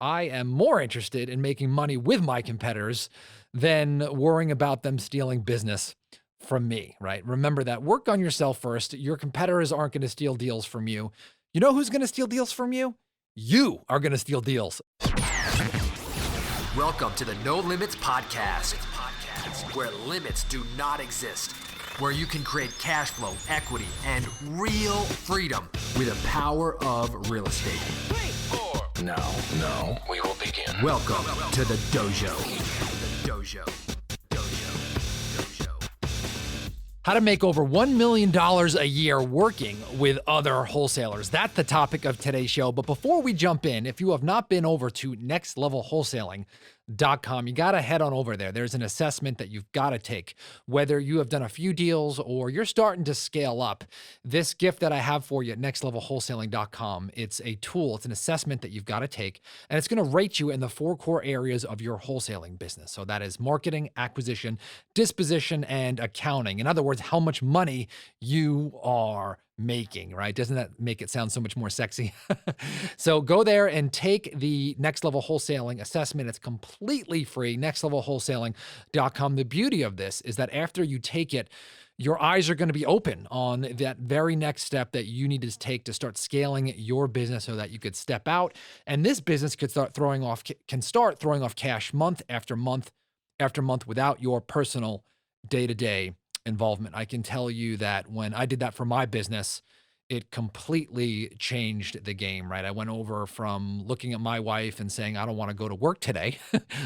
I am more interested in making money with my competitors than worrying about them stealing business from me, right? Remember that. Work on yourself first. Your competitors aren't going to steal deals from you. You know who's going to steal deals from you? You are going to steal deals. Welcome to the No Limits Podcast, where limits do not exist, where you can create cash flow, equity, and real freedom with the power of real estate. Now, we will begin. Welcome to the dojo. How to make over $1 million a year working with other wholesalers. That's the topic of today's show. But before we jump in, if you have not been over to nextlevelwholesaling.com, you got to head on over there. There's an assessment that you've got to take. Whether you have done a few deals or you're starting to scale up, this gift that I have for you at nextlevelwholesaling.com, it's a tool, it's an assessment that you've got to take, and it's going to rate you in the 4 core areas of your wholesaling business. So that is marketing, acquisition, disposition, and accounting. In other words, how much money you are making, right? Doesn't that make it sound so much more sexy? So go there and take the Next Level Wholesaling assessment. It's completely free, nextlevelwholesaling.com. The beauty of this is that after you take it, your eyes are going to be open on that very next step that you need to take to start scaling your business so that you could step out. And this business could start throwing off cash month after month after month without your personal day-to-day involvement. I can tell you that when I did that for my business, it completely changed the game, right? I went over from looking at my wife and saying, I don't want to go to work today.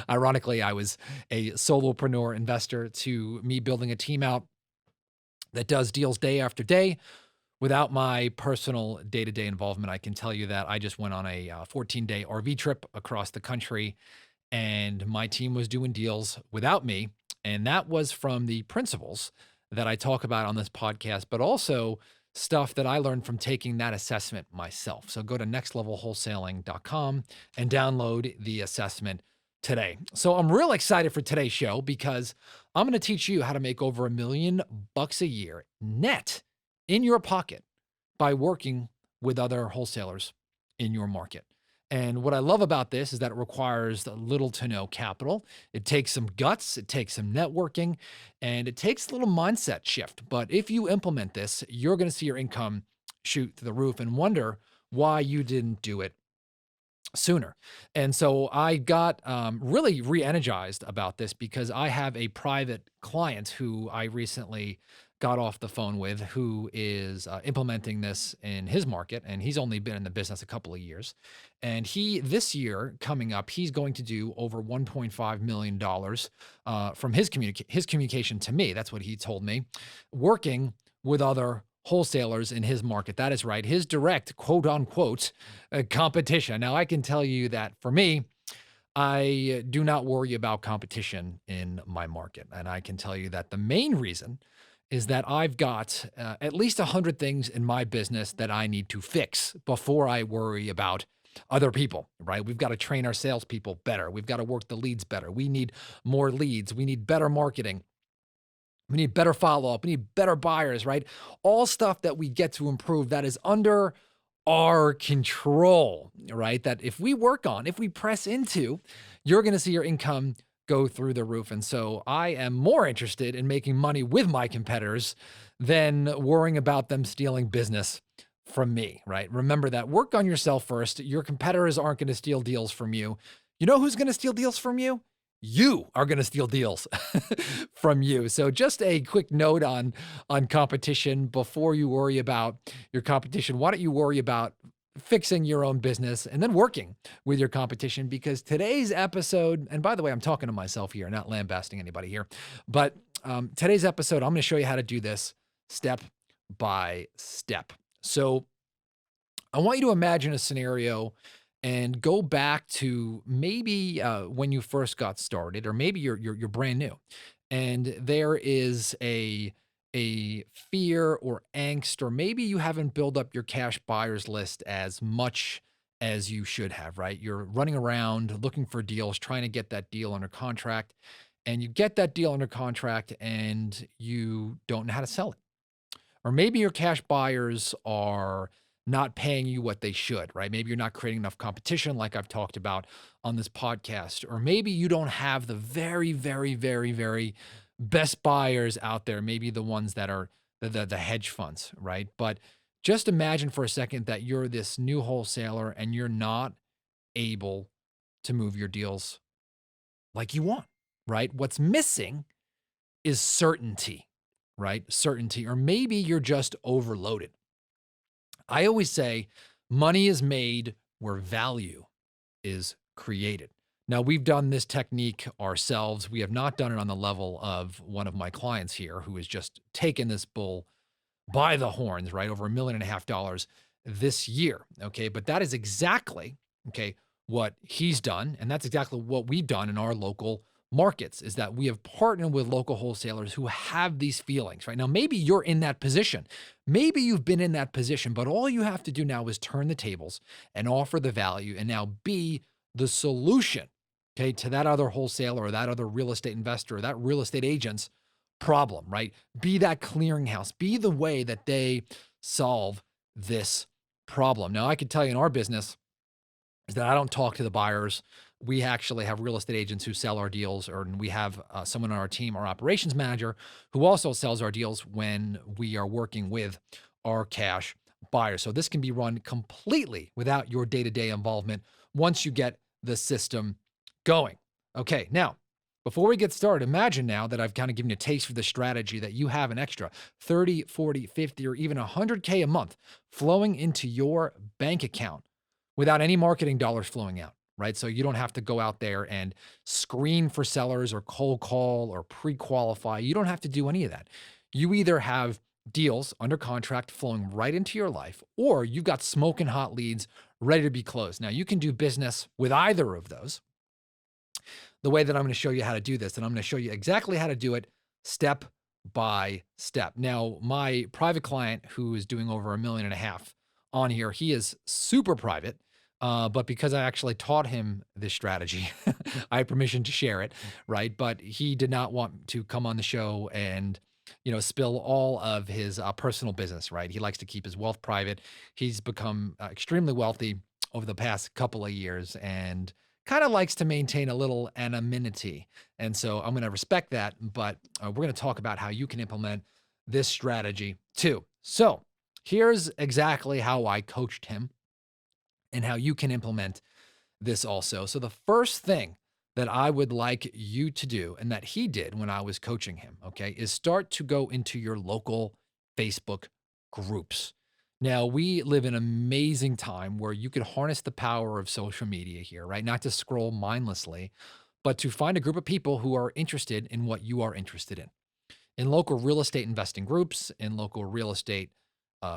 Ironically, I was a solopreneur investor, to me building a team out that does deals day after day without my personal day-to-day involvement. I can tell you that I just went on a 14-day RV trip across the country, and my team was doing deals without me. And that was from the principles that I talk about on this podcast, but also stuff that I learned from taking that assessment myself. So go to nextlevelwholesaling.com and download the assessment today. So I'm real excited for today's show because I'm going to teach you how to make over $1 million a year net in your pocket by working with other wholesalers in your market. And what I love about this is that it requires little to no capital. It takes some guts, it takes some networking, and it takes a little mindset shift. But if you implement this, you're going to see your income shoot through the roof and wonder why you didn't do it sooner. And so I got really re-energized about this because I have a private client who I recently got off the phone with, who is implementing this in his market. And he's only been in the business a couple of years. And this year coming up, he's going to do over $1.5 million from his communication to me. That's what he told me, working with other wholesalers in his market. That is right. His direct quote unquote competition. Now I can tell you that for me, I do not worry about competition in my market. And I can tell you that the main reason is that I've got at least 100 things in my business that I need to fix before I worry about other people, right? We've got to train our salespeople better. We've got to work the leads better. We need more leads. We need better marketing. We need better follow-up. We need better buyers, right? All stuff that we get to improve that is under our control, right? That if we work on, if we press into, you're going to see your income go through the roof. And so I am more interested in making money with my competitors than worrying about them stealing business from me, right? Remember that. Work on yourself first. Your competitors aren't going to steal deals from you. You know who's going to steal deals from you? You are going to steal deals from you. So just a quick note on competition before you worry about your competition. Why don't you worry about fixing your own business and then working with your competition? Because today's episode, and by the way, I'm talking to myself here, not lambasting anybody here, but today's episode, I'm going to show you how to do this step by step. So I want you to imagine a scenario and go back to maybe when you first got started, or maybe you're brand new, and there is a fear or angst, or maybe you haven't built up your cash buyers list as much as you should have, right? You're running around looking for deals, trying to get that deal under contract, and you get that deal under contract and you don't know how to sell it. Or maybe your cash buyers are not paying you what they should, right? Maybe you're not creating enough competition, like I've talked about on this podcast, or maybe you don't have the very, very, very, very best buyers out there, maybe the ones that are the hedge funds, right? But just imagine for a second that you're this new wholesaler and you're not able to move your deals like you want, right? What's missing is certainty, right? Certainty, or maybe you're just overloaded. I always say money is made where value is created. Now, we've done this technique ourselves. We have not done it on the level of one of my clients here who has just taken this bull by the horns, right? Over $1.5 million this year. Okay. But that is exactly, okay, what he's done. And that's exactly what we've done in our local markets is that we have partnered with local wholesalers who have these feelings, right? Now, maybe you're in that position. Maybe you've been in that position, but all you have to do now is turn the tables and offer the value and now be the solution, okay, to that other wholesaler or that other real estate investor or that real estate agent's problem, right? Be that clearinghouse, be the way that they solve this problem. Now, I can tell you in our business is that I don't talk to the buyers. We actually have real estate agents who sell our deals, or we have someone on our team, our operations manager, who also sells our deals when we are working with our cash buyers. So this can be run completely without your day-to-day involvement once you get the system going. Okay, now, before we get started, imagine now that I've kind of given you a taste for the strategy that you have an extra 30, 40, 50, or even 100K a month flowing into your bank account without any marketing dollars flowing out, right? So you don't have to go out there and screen for sellers or cold call or pre-qualify. You don't have to do any of that. You either have deals under contract flowing right into your life, or you've got smoking hot leads ready to be closed. Now, you can do business with either of those. The way that I'm going to show you how to do this, and I'm going to show you exactly how to do it step by step. Now, my private client who is doing over $1.5 million on here, he is super private. But because I actually taught him this strategy, I have permission to share it, right? But he did not want to come on the show and, spill all of his personal business, right? He likes to keep his wealth private. He's become extremely wealthy over the past couple of years and kind of likes to maintain a little anonymity. And so I'm going to respect that, but we're going to talk about how you can implement this strategy too. So here's exactly how I coached him and how you can implement this also. So the first thing that I would like you to do, and that he did when I was coaching him, okay, is start to go into your local Facebook groups. Now, we live in an amazing time where you could harness the power of social media here, right? Not to scroll mindlessly, but to find a group of people who are interested in what you are interested in local real estate investing groups, in local real estate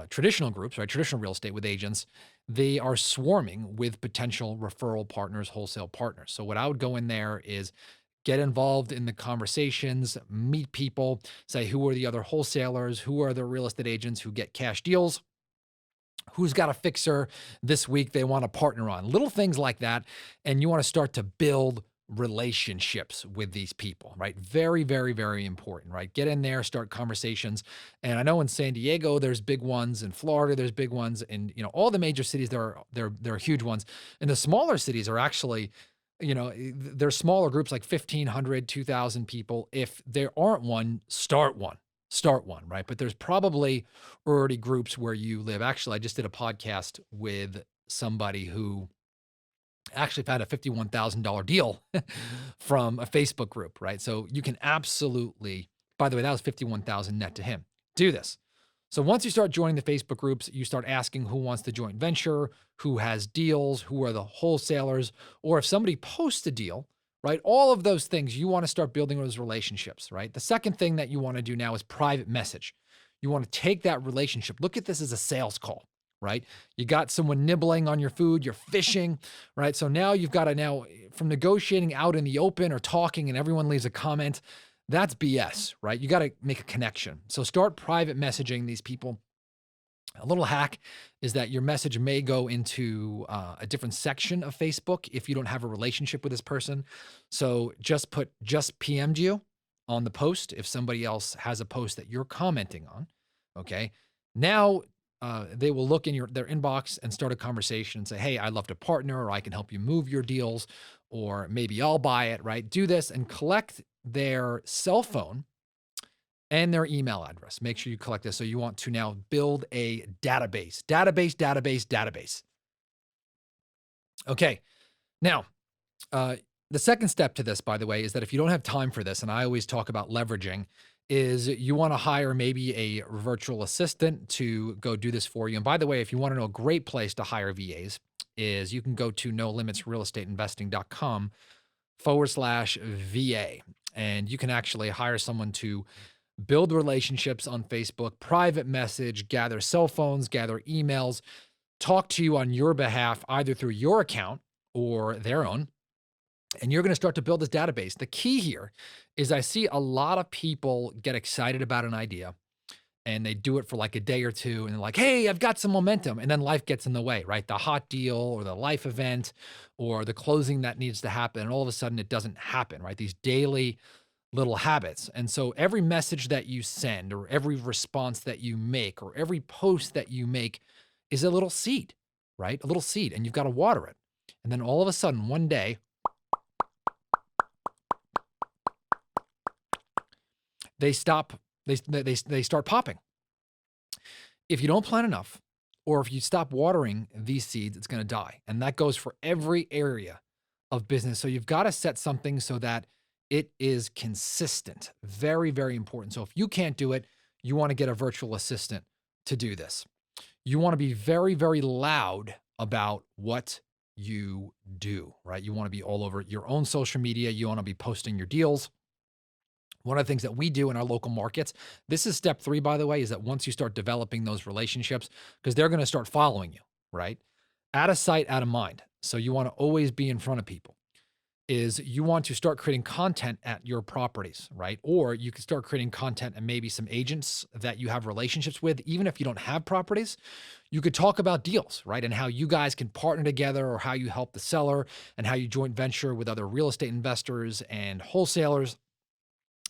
traditional groups, right? Traditional real estate with agents, they are swarming with potential referral partners, wholesale partners. So what I would go in there is get involved in the conversations, meet people, say who are the other wholesalers, who are the real estate agents who get cash deals, who's got a fixer this week they want to partner on, little things like that. And you want to start to build relationships with these people, right? Very, very, very important, right? Get in there, start conversations. And I know in San Diego, there's big ones. In Florida, there's big ones. And, all the major cities, there are huge ones. And the smaller cities are actually, they're smaller groups like 1,500, 2,000 people. If there aren't one, start one. Right? But there's probably already groups where you live. Actually, I just did a podcast with somebody who actually found a $51,000 deal from a Facebook group, right? So you can absolutely, by the way, that was 51,000 net to him. Do this. So once you start joining the Facebook groups, you start asking who wants the joint venture, who has deals, who are the wholesalers, or if somebody posts a deal, right? All of those things, you want to start building those relationships, right? The second thing that you want to do now is private message. You want to take that relationship. Look at this as a sales call, right? You got someone nibbling on your food, you're fishing, right? So now you've got to from negotiating out in the open or talking and everyone leaves a comment, that's BS, right? You got to make a connection. So start private messaging these people. A little hack is that your message may go into a different section of Facebook if you don't have a relationship with this person. So just PM'd you on the post if somebody else has a post that you're commenting on, okay? Now they will look in their inbox and start a conversation and say, "Hey, I'd love to partner, or I can help you move your deals, or maybe I'll buy it." Right? Do this and collect their cell phone and their email address. Make sure you collect this. So you want to now build a database. Okay. Now, the second step to this, by the way, is that if you don't have time for this, and I always talk about leveraging, is you want to hire maybe a virtual assistant to go do this for you. And by the way, if you want to know a great place to hire VAs, is you can go to nolimitsrealestateinvesting.com/VA. And you can actually hire someone to build relationships on Facebook, private message, gather cell phones, gather emails, talk to you on your behalf, either through your account or their own. And you're going to start to build this database. The key here is I see a lot of people get excited about an idea and they do it for like a day or two and they're like, "Hey, I've got some momentum." And then life gets in the way, right? The hot deal or the life event or the closing that needs to happen. And all of a sudden it doesn't happen, right? These daily little habits. And so every message that you send or every response that you make or every post that you make is a little seed, right? A little seed, and you've got to water it. And then all of a sudden one day, they stop, they start popping. If you don't plant enough, or if you stop watering these seeds, it's going to die. And that goes for every area of business. So you've got to set something so that it is consistent. Very, very important. So if you can't do it, you want to get a virtual assistant to do this. You want to be very, very loud about what you do, right? You want to be all over your own social media. You want to be posting your deals. One of the things that we do in our local markets, this is step 3, by the way, is that once you start developing those relationships, because they're going to start following you, right? Out of sight, out of mind. So you want to always be in front of people. Is you want to start creating content at your properties, right? Or you can start creating content and maybe some agents that you have relationships with, even if you don't have properties. You could talk about deals, right? And how you guys can partner together, or how you help the seller, and how you joint venture with other real estate investors and wholesalers.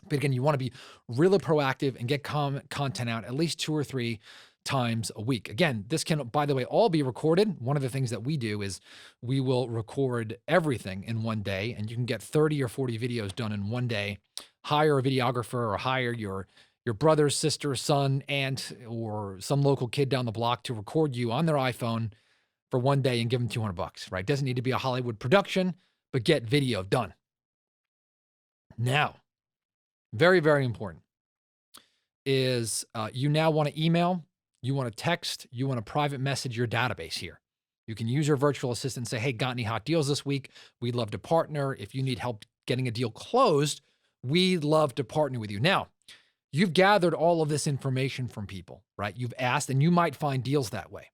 But again, you want to be really proactive and get content out at least 2 or 3 times a week. Again, this can, by the way, all be recorded. One of the things that we do is we will record everything in one day, and you can get 30 or 40 videos done in one day. Hire a videographer, or hire your brother, sister, son, aunt, or some local kid down the block to record you on their iPhone for one day and give them $200, right? Doesn't need to be a Hollywood production, but get video done. Now, very, very important is you now want to email, you want to text, you want to private message your database here. You can use your virtual assistant and say, "Hey, got any hot deals this week? We'd love to partner. If you need help getting a deal closed, we'd love to partner with you." Now, you've gathered all of this information from people, right? You've asked, and you might find deals that way.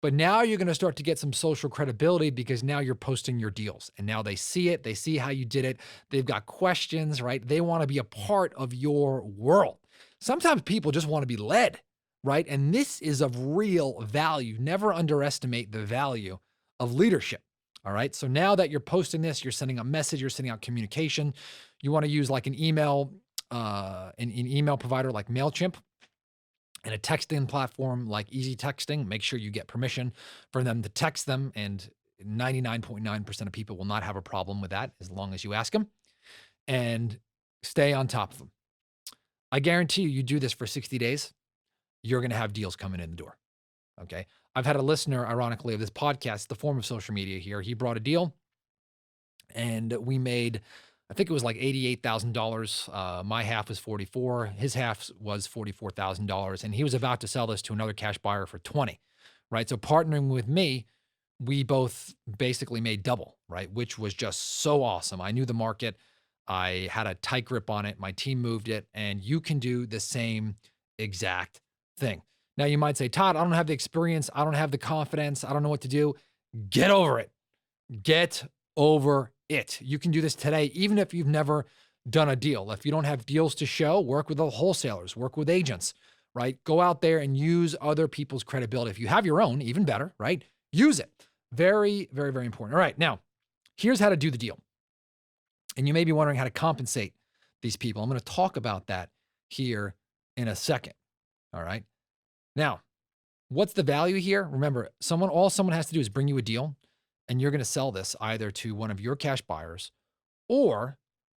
But now you're going to start to get some social credibility, because now you're posting your deals and now they see it. They see how you did it. They've got questions, right? They want to be a part of your world. Sometimes people just want to be led, right? And this is of real value. Never underestimate the value of leadership. All right. So now that you're posting this, you're sending a message, you're sending out communication. You want to use like an email provider like MailChimp, and a texting platform like Easy Texting. Make sure you get permission for them to text them, and 99.9% of people will not have a problem with that as long as you ask them, and stay on top of them. I guarantee you do this for 60 days, you're going to have deals coming in the door. Okay. I've had a listener, ironically, of this podcast, the form of social media here. He brought a deal and we made, I think it was like $88,000. My half was 44. His half was $44,000. And he was about to sell this to another cash buyer for 20, right? So partnering with me, we both basically made double, right? Which was just so awesome. I knew the market. I had a tight grip on it. My team moved it, and you can do the same exact thing. Now you might say, "Todd, I don't have the experience. I don't have the confidence. I don't know what to do." Get over it. Get over it. You can do this today, even if you've never done a deal. If you don't have deals to show, work with the wholesalers, work with agents, right? Go out there and use other people's credibility. If you have your own, even better, right? Use it. Very, very, very important. All right. Now, here's how to do the deal. And you may be wondering how to compensate these people. I'm going to talk about that here in a second. All right. Now, What's the value here? Remember, all someone has to do is bring you a deal, and you're going to sell this either to one of your cash buyers or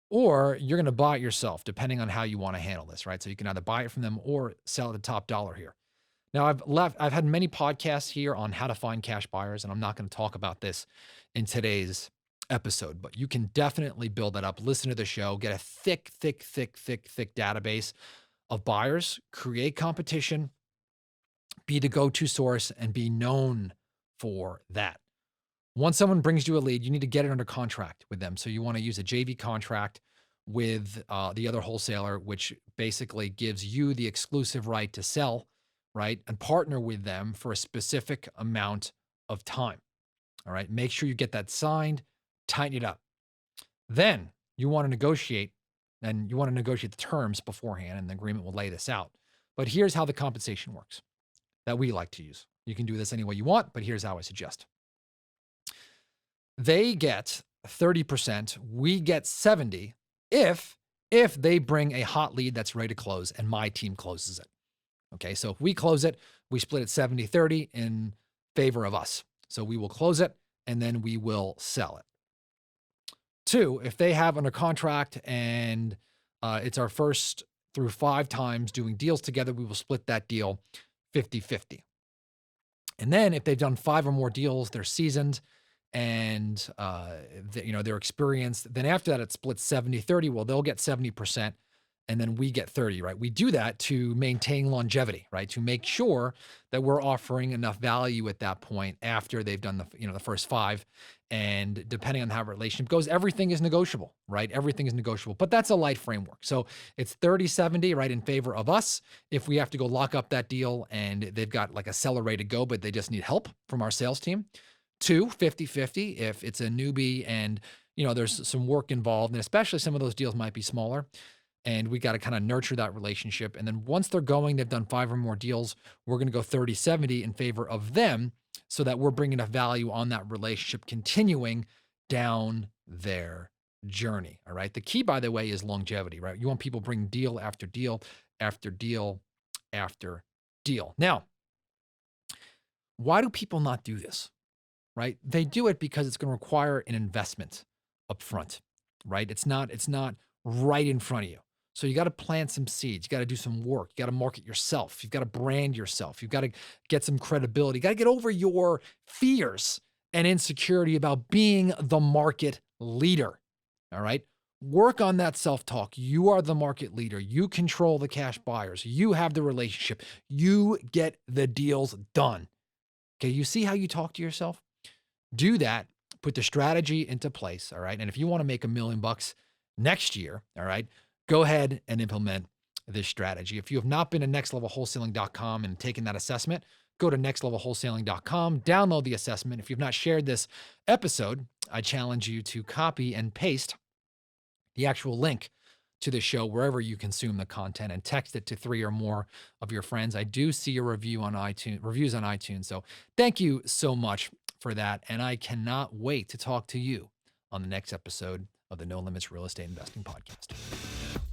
you're going to buy it yourself, depending on how you want to handle this, right? So you can either buy it from them or sell at the top dollar here. Now, I've had many podcasts here on how to find cash buyers, and I'm not going to talk about this in today's episode, but you can definitely build that up. Listen to the show, get a thick database of buyers, create competition, be the go-to source, and be known for that. Once someone brings you a lead, you need to get it under contract with them. So you want to use a JV contract with the other wholesaler, which basically gives you the exclusive right to sell, right? And partner with them for a specific amount of time. All right. Make sure you get that signed, tighten it up. Then you want to negotiate, and you want to negotiate the terms beforehand, and the agreement will lay this out. But here's how the compensation works that we like to use. You can do this any way you want, but here's how I suggest. They get 30%, we get 70 if they bring a hot lead that's ready to close and my team closes it. Okay, so if we close it, we split it 70-30 in favor of us. So we will close it and then we will sell it. 2, if they have under contract and it's our first through 5 times doing deals together, we will split that deal 50-50. And then if they've done 5 or more deals, they're seasoned, and they're experienced. Then after that, it splits 70-30. Well, they'll get 70%, and then we get 30, right? We do that to maintain longevity, right? To make sure that we're offering enough value at that point after they've done the first 5. And depending on how a relationship goes, everything is negotiable, right? Everything is negotiable, but that's a light framework. So it's 30-70, right, in favor of us. If we have to go lock up that deal and they've got like a seller ready to go, but they just need help from our sales team. 2, 50-50 if it's a newbie and there's some work involved, and especially some of those deals might be smaller, and we got to kind of nurture that relationship. And then once they're going, they've done 5 or more deals, we're going to go 30-70 in favor of them, so that we're bringing enough value on that relationship continuing down their journey. All right. The key, by the way, is longevity, right? You want people bring deal after deal after deal after deal. Now, why do people not do this? Right? They do it because it's going to require an investment up front, right? It's not right in front of you. So you got to plant some seeds. You got to do some work. You got to market yourself. You've got to brand yourself. You've got to get some credibility. You got to get over your fears and insecurity about being the market leader. All right. Work on that self-talk. You are the market leader. You control the cash buyers. You have the relationship. You get the deals done. Okay. You see how you talk to yourself? Do that. Put the strategy into place. All right. And if you want to make $1 million next year, all right, go ahead and implement this strategy. If you have not been to nextlevelwholesaling.com and taken that assessment, go to nextlevelwholesaling.com, download the assessment. If you've not shared this episode, I challenge you to copy and paste the actual link to the show wherever you consume the content and text it to 3 or more of your friends. I do see your reviews on iTunes. So thank you so much for that. And I cannot wait to talk to you on the next episode of the No Limits Real Estate Investing Podcast.